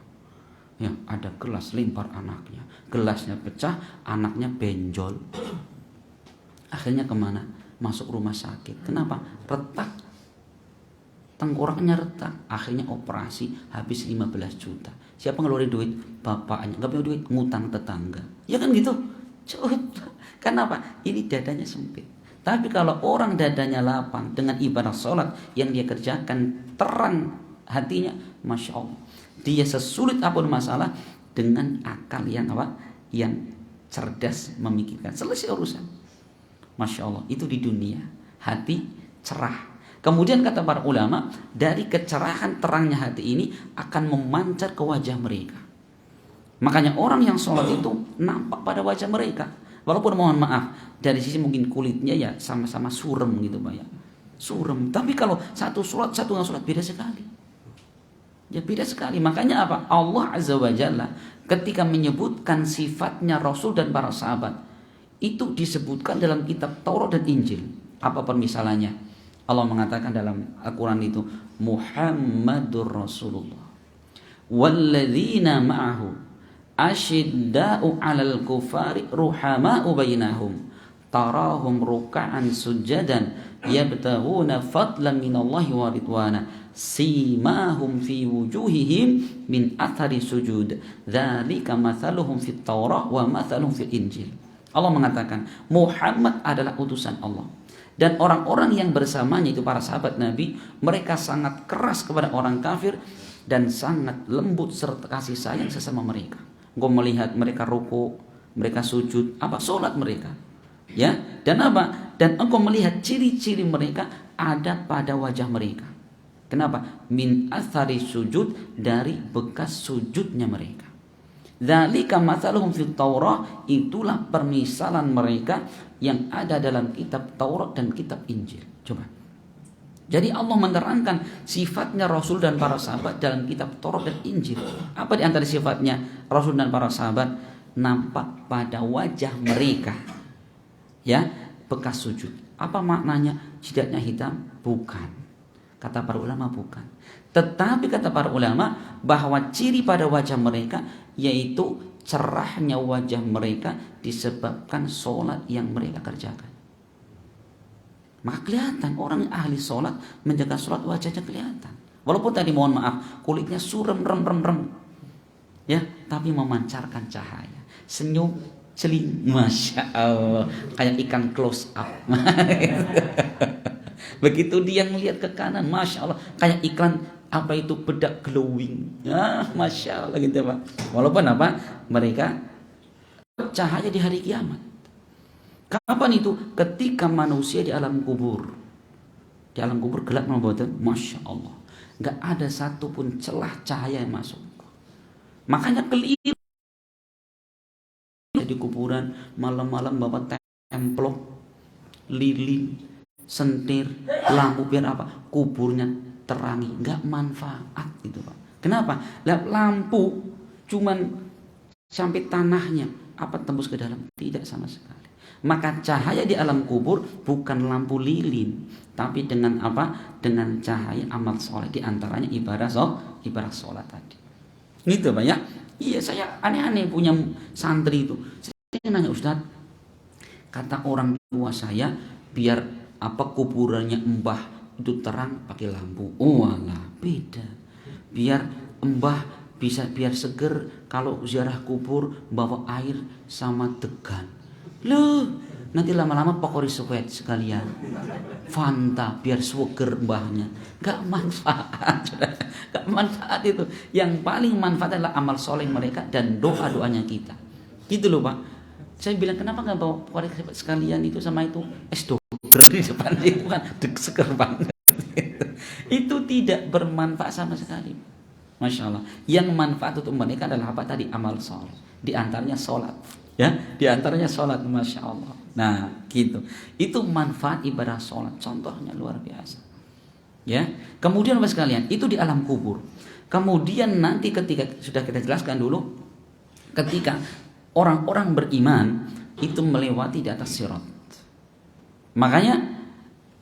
Ya, ada gelas lempar anaknya. Gelasnya pecah, anaknya benjol. Akhirnya kemana? Masuk rumah sakit. Kenapa? Retak. Tengkoraknya retak. Akhirnya operasi habis 15 juta. Siapa ngeluarin duit? Bapaknya. Gak punya duit, ngutang tetangga. Ya kan gitu? Coba. Kenapa? Ini dadanya sempit. Tapi kalau orang dadanya lapang dengan ibadah sholat yang dia kerjakan, terang hatinya, Masya Allah. Dia sesulit apapun masalah dengan akal yang apa? Yang cerdas memikirkan. Selesai urusan. Masya Allah. Itu di dunia. Hati cerah. Kemudian kata para ulama, dari kecerahan terangnya hati ini akan memancar ke wajah mereka. Makanya orang yang sholat itu nampak pada wajah mereka. Walaupun mohon maaf, dari sisi mungkin kulitnya ya sama-sama surem gitu Pak ya. Surem. Tapi kalau satu sholat, satu nggak sholat, beda sekali. Ya beda sekali. Makanya apa? Allah Azza wa Jalla ketika menyebutkan sifatnya Rasul dan para sahabat, itu disebutkan dalam kitab Taurat dan Injil. Apa permisalannya? Allah mengatakan dalam Al-Quran itu, Muhammadur Rasulullah walladzina ma'ahu asyidda'u 'alal kufari ruhama'u bainahum tarahum ruk'an sujadan yabtaghuna fadlan minallahi wa ridwana simahum fi wujuhihim min athari sujud dzalika mathaluhum fit Taurah wa mathaluhum fil Injil. Allah mengatakan Muhammad adalah utusan Allah dan orang-orang yang bersamanya itu para sahabat Nabi, mereka sangat keras kepada orang kafir dan sangat lembut serta kasih sayang sesama mereka. Engkau melihat mereka ruku, mereka sujud, apa sholat mereka, ya, dan apa? Dan engkau melihat ciri-ciri mereka ada pada wajah mereka. Kenapa? Min athari sujud, dari bekas sujudnya mereka. Dzalika matsaluhum fit Taurah, itulah permisalan mereka yang ada dalam kitab Taurat dan kitab Injil. Coba. Jadi Allah menerangkan sifatnya Rasul dan para sahabat dalam kitab Taurat dan Injil. Apa di antara sifatnya Rasul dan para sahabat? Nampak pada wajah mereka, ya, bekas sujud. Apa maknanya? Jidatnya hitam? Bukan. Kata para ulama bukan. Tetapi kata para ulama bahwa ciri pada wajah mereka yaitu cerahnya wajah mereka disebabkan sholat yang mereka kerjakan. Maka kelihatan orang yang ahli sholat menjaga sholat wajahnya kelihatan. Walaupun tadi mohon maaf kulitnya surem rem, ya, tapi memancarkan cahaya. Senyum celing, masya Allah, kayak ikan close up. Begitu dia melihat ke kanan, masya Allah, kayak iklan apa itu bedak glowing. Masya Allah gitu Pak. Walaupun apa mereka cahaya di hari kiamat. Kapan itu? Ketika manusia di alam kubur. Di alam kubur gelap membuat, masya Allah, nggak ada satupun celah cahaya yang masuk. Makanya keliru di kuburan malam-malam bawa templok, lilin, sentir, lampu biar apa? Kuburnya terangi, nggak manfaat itu Pak. Kenapa? Lampu cuman sampai tanahnya, apa tembus ke dalam? Tidak sama sekali. Maka cahaya di alam kubur bukan lampu lilin, tapi dengan apa? Dengan cahaya amal soleh, di antaranya ibadah sholat tadi. Gitu Pak ya. Iya, saya aneh-aneh punya santri itu. Saya nanya, Ustaz, kata orang tua saya biar apa kuburannya mbah itu terang pakai lampu. Oh alah, beda. Biar mbah bisa biar seger kalau ziarah kubur bawa air sama degan. Loh, nanti lama-lama pokori sweat sekalian. Fanta biar seger mbahnya. Gak manfaat. Gak manfaat itu. Yang paling manfaat adalah amal soleh mereka dan doa-doanya kita. Gitu loh Pak. Saya bilang kenapa gak bawa pokori sekalian itu sama itu es doger di depan itu kan seger banget. Itu tidak bermanfaat sama sekali. Masya Allah. Yang manfaat untuk mereka adalah apa tadi? Amal soleh. Di antaranya sholat. Ya, di antaranya sholat, masya Allah. Nah, gitu. Itu manfaat ibadah sholat. Contohnya luar biasa. Ya, kemudian Bapak sekalian, itu di alam kubur. Kemudian nanti ketika sudah kita jelaskan dulu, ketika orang-orang beriman itu melewati di atas sirat. Makanya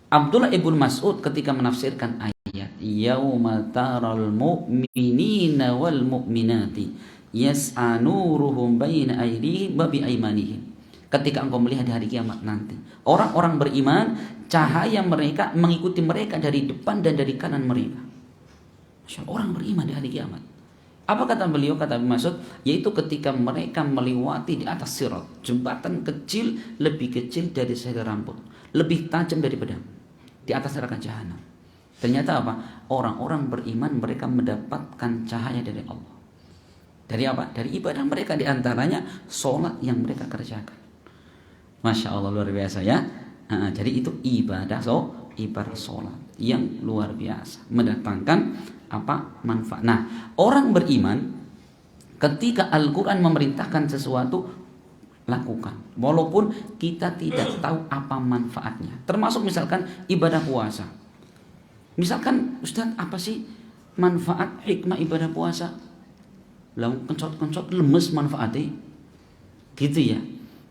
Abdullah ibn Mas'ud ketika menafsirkan ayat, yauma taral mu'minina wal mu'minati yas'a nuruhum baina aydihim wa bi aymanihim. Ketika engkau melihat di hari kiamat nanti, orang-orang beriman, cahaya mereka mengikuti mereka dari depan dan dari kanan mereka. Masya Allah, orang beriman di hari kiamat. Apa kata beliau, kata Mas'ud, yaitu ketika mereka melewati di atas sirat, jembatan kecil, lebih kecil dari sehelai rambut, lebih tajam dari pedang, di atas neraka jahanam. Ternyata apa? Orang-orang beriman mereka mendapatkan cahaya dari Allah. Dari apa? Dari ibadah mereka, di antaranya sholat yang mereka kerjakan. Masya Allah, luar biasa ya. Jadi itu ibadah sholat yang luar biasa, mendatangkan apa? Manfaat. Nah, orang beriman ketika Al-Quran memerintahkan sesuatu, lakukan. Walaupun kita tidak tahu apa manfaatnya. Termasuk misalkan ibadah puasa. Misalkan, Ustaz, apa sih manfaat hikmah ibadah puasa? Lalu kencot-kencot lemes manfaatnya, gitu ya.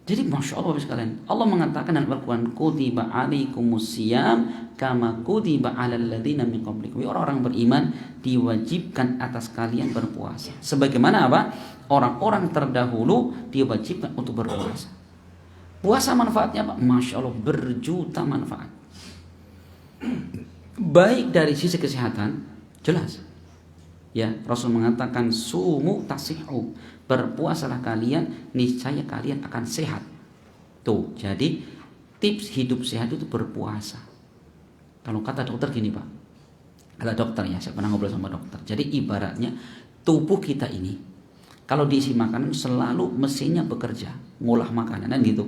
Jadi masya Allah sekalian, Allah mengatakan dalam Al-Quran, kutiba alaikumusiyam kama kutiba alal ladzina min qablikum. Orang-orang beriman diwajibkan atas kalian berpuasa. Sebagaimana apa? Orang-orang terdahulu diwajibkan untuk berpuasa. Puasa manfaatnya apa? Masya Allah, berjuta manfaat. Baik dari sisi kesehatan, jelas. Ya, Rasul mengatakan sumu tasihu, berpuasalah kalian, niscaya kalian akan sehat. Tuh, jadi tips hidup sehat itu berpuasa. Kalau kata dokter gini Pak, kata dokter ya, saya pernah ngobrol sama dokter. Jadi ibaratnya tubuh kita ini, kalau diisi makanan selalu mesinnya bekerja, ngolah makanan kan gitu.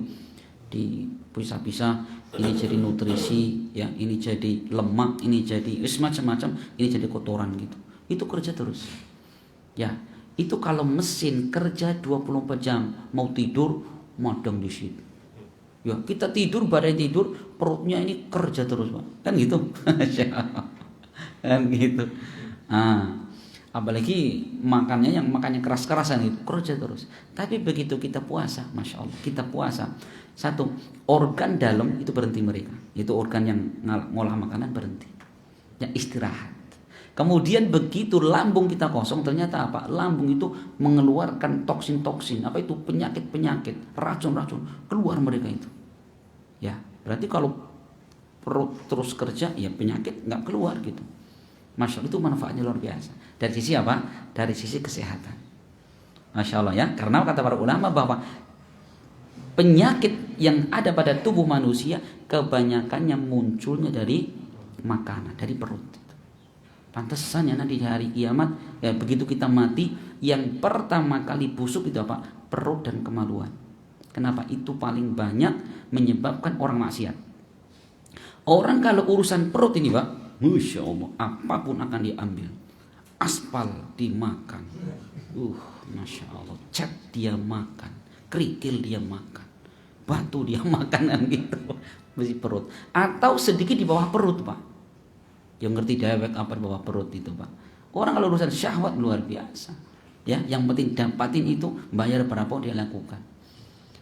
Dipisah-pisah, ini jadi nutrisi, ya, ini jadi lemak, ini jadi macam-macam, ini jadi kotoran gitu. Itu kerja terus. Ya, Itu kalau mesin kerja 24 jam, mau tidur madang di situ. Ya, kita tidur, badan tidur, perutnya ini kerja terus, Pak. Kan gitu. Kan gitu. Apalagi makannya yang makannya keras-kerasan itu kerja terus. Tapi begitu kita puasa, Masya Allah, kita puasa, satu, organ dalam itu berhenti mereka. Itu organ yang ngolah makanan berhenti. Ya, istirahat. Kemudian begitu lambung kita kosong, ternyata apa? Lambung itu mengeluarkan toksin-toksin, apa itu penyakit-penyakit, racun-racun, keluar mereka itu. Ya, berarti kalau perut terus kerja, ya penyakit nggak keluar gitu. Masya Allah, itu manfaatnya luar biasa. Dari sisi apa? Dari sisi kesehatan. Masya Allah ya. Karena kata para ulama bahwa penyakit yang ada pada tubuh manusia kebanyakannya munculnya dari makanan, dari perut. Pantesan ya nanti di hari kiamat, ya begitu kita mati, yang pertama kali busuk itu apa? Perut dan kemaluan. Kenapa? Itu paling banyak menyebabkan orang maksiat. Orang kalau urusan perut ini, Pak, Masya Allah, apapun akan diambil. Aspal dimakan, Masya Allah, cat dia makan, kerikil dia makan, batu dia makan, kan gitu. Masih perut. Atau sedikit di bawah perut, Pak. Yang ngerti dewek apa di bawah perut itu, Pak. Orang kalau urusan syahwat luar biasa. Ya, yang penting dapatin itu, bayar berapa dia lakukan.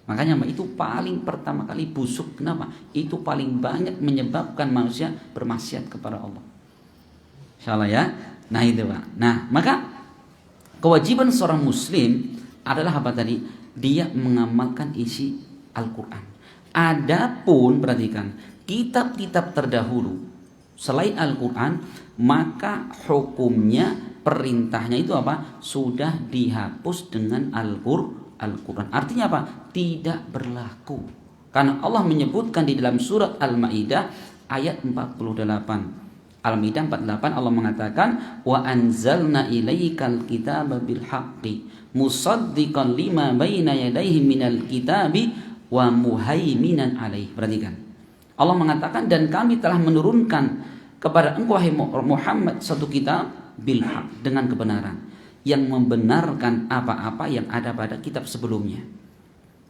Makanya itu paling pertama kali busuk. Kenapa? Itu paling banyak menyebabkan manusia bermaksiat kepada Allah. Insyaallah ya. Nah itu, Pak. Nah, maka kewajiban seorang muslim adalah apa tadi? Dia mengamalkan isi Al-Quran. Adapun perhatikan, kitab-kitab terdahulu selain Al-Quran, maka hukumnya, perintahnya itu apa? Sudah dihapus dengan Al-Quran. Artinya apa? Tidak berlaku. Karena Allah menyebutkan di dalam surat Al-Maidah ayat 48. Al-Maidah 48 Allah mengatakan, wa anzalna ilaikal kitaba bil haqqi musaddiqan lima baina yadayhi minal kitabi wa muhaiminan alaih. Perhatikan. Allah mengatakan, dan kami telah menurunkan kepada engkau wahai Muhammad satu kitab bil haq, dengan kebenaran, yang membenarkan apa-apa yang ada pada kitab sebelumnya.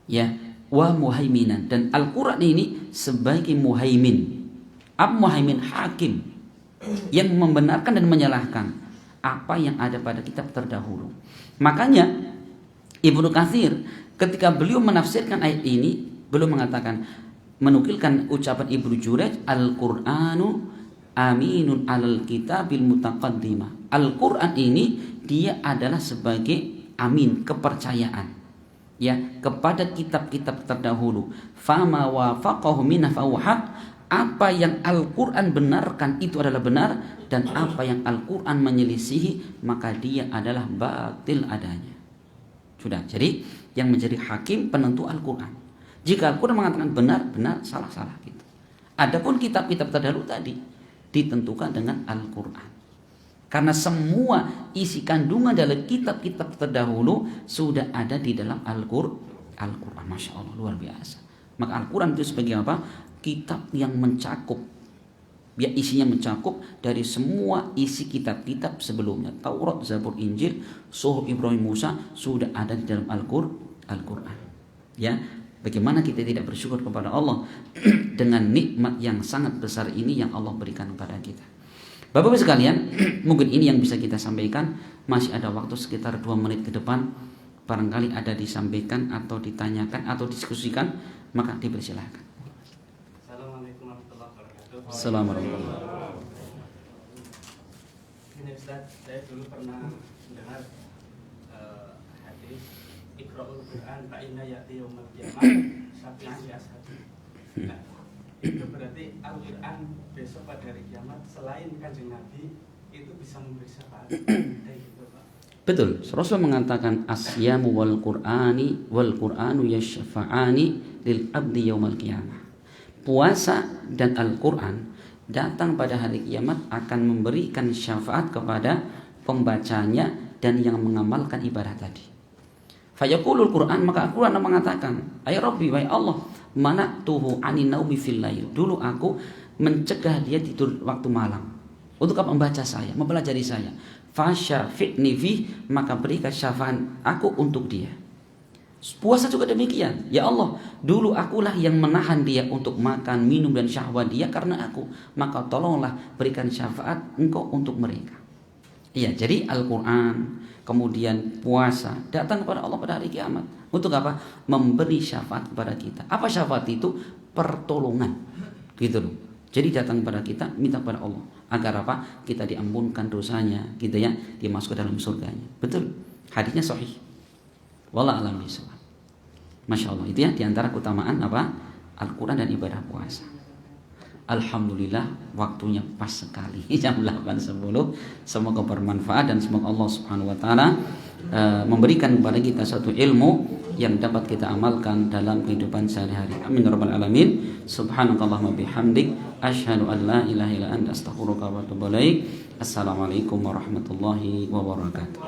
Ya, wa muhaiminan, dan Al-Qur'an ini sebagai muhaimin. Apa muhaimin? Hakim yang membenarkan dan menyalahkan apa yang ada pada kitab terdahulu. Makanya Ibnu Katsir ketika beliau menafsirkan ayat ini, beliau mengatakan, menukilkan ucapan Ibnu Jurayj, Al-Qur'anu aminun alal kitabil mutaqaddimah. Al-Qur'an ini dia adalah sebagai amin, kepercayaan ya kepada kitab-kitab terdahulu. Fama wafaqahu minhu fawhaq, apa yang Al-Quran benarkan itu adalah benar, dan apa yang Al-Quran menyelisihi maka dia adalah batil adanya. Sudah, jadi yang menjadi hakim penentu Al-Quran. Jika Al-Quran mengatakan benar, benar, salah, salah gitu. Adapun kitab-kitab terdahulu tadi ditentukan dengan Al-Quran. Karena semua isi kandungan dalam kitab-kitab terdahulu sudah ada di dalam Al-Quran. Masya Allah, luar biasa. Maka Al-Quran itu sebagai apa? Kitab yang mencakup, ya isinya mencakup dari semua isi kitab-kitab sebelumnya. Taurat, Zabur, Injil, Suhuf Ibrahim, Musa sudah ada di dalam Al-Quran. Ya, bagaimana kita tidak bersyukur kepada Allah dengan nikmat yang sangat besar ini yang Allah berikan kepada kita. Bapak-bapak sekalian, mungkin ini yang bisa kita sampaikan. Masih ada waktu sekitar 2 menit ke depan. Barangkali ada disampaikan atau ditanyakan atau diskusikan, maka dipersilahkan. Assalamualaikum warahmatullahi wabarakatuh. Ini Ustaz, saya dulu pernah mendengar hadis Iqra'ul Quran fa inna ya'ti yaumil qiyamah syafi'an li ashabi. Nah, itu berarti Al-Quran besok pada hari kiamat selain Kanjeng Nabi itu bisa memberi syafaat. Kayak gitu, Pak. Betul. Rasul mengatakan asyamu wal Qur'anu yashfa'ani lil abdi yaumal qiyamah. Puasa dan Al-Quran datang pada hari kiamat akan memberikan syafaat kepada pembacanya dan yang mengamalkan ibadah tadi. Fayaqulul Quran, maka Al-Quran mengatakan, ay Rabbi, wahai Allah, mana'tuhu anin naumi fil lail. Dulu aku mencegah dia tidur waktu malam untuk membaca saya, mempelajari saya. Fasyafi'ni fi, maka berikan syafaat aku untuk dia. Puasa juga demikian. Ya Allah, dulu akulah yang menahan dia untuk makan, minum dan syahwat dia karena aku. Maka tolonglah berikan syafaat engkau untuk mereka. Iya, jadi Al-Quran, kemudian puasa datang kepada Allah pada hari kiamat. Untuk apa? Memberi syafaat kepada kita. Apa syafaat itu? Pertolongan. Gitu loh. Jadi datang kepada kita, minta kepada Allah. Agar apa? Kita diampunkan dosanya, gitu ya, dimasuk ke dalam surganya. Betul. Hadisnya sahih. Wallahu a'lam bishawab. Masya Allah, itu ya diantara keutamaan apa? Al-Quran dan ibadah puasa. Alhamdulillah, waktunya pas sekali jam 8.10. Semoga bermanfaat dan semoga Allah Subhanahu wa taala memberikan kepada kita suatu ilmu yang dapat kita amalkan dalam kehidupan sehari-hari. Amin ya rabbal alamin. Subhanakallahumma bihamdik asyhadu an la ilaha illa anta astaghfiruka wa atubu ilaik. Assalamualaikum warahmatullahi wabarakatuh.